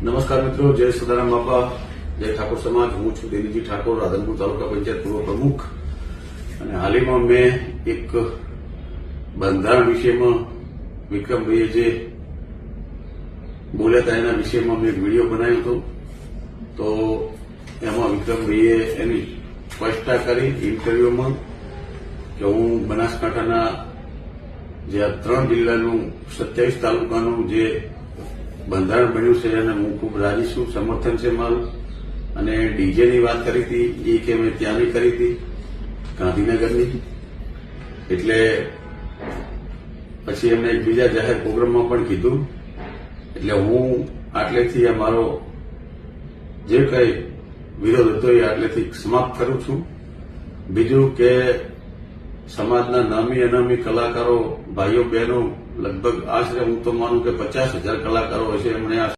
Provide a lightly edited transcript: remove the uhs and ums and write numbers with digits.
નમસ્કાર મિત્રો, જય સદારામ બાપા, જય ઠાકોર સમાજ। હું છું દેવીજી ઠાકોર, રાધનપુર તાલુકા પંચાયત પૂર્વ પ્રમુખ। અને હાલમાં મેં એક બંધારણ વિષયમાં વિક્રમભાઈએ જે બોલ્યા હતા એના વિષયમાં મેં એક વિડીયો બનાવ્યો હતો। તો એમાં વિક્રમભાઈએ એની સ્પષ્ટતા કરી ઇન્ટરવ્યુમાં કે હું બનાસકાંઠાના જે આ 3 જિલ્લાનું 27 તાલુકાનું જે બંધારણ બન્યું છે અને હું ખૂબ રાજી છું, સમર્થન છે મારું। અને ડીજેની વાત કરી હતી એ કે મેં ત્યાંની કરી હતી ગાંધીનગરની, એટલે પછી એમને એક બીજા જાહેર પ્રોગ્રામમાં પણ કીધું। એટલે હું આટલેથી આ મારો જે કંઈ વિરોધ હતો એ આટલેથી સમાપ્ત કરું છું। બીજું કે સમાજના નામી અનામી કલાકારો ભાઈઓ બહેનો લગભગ આશરે હું તો માનું કે 50,000 કલાકારો હશે, એમણે આ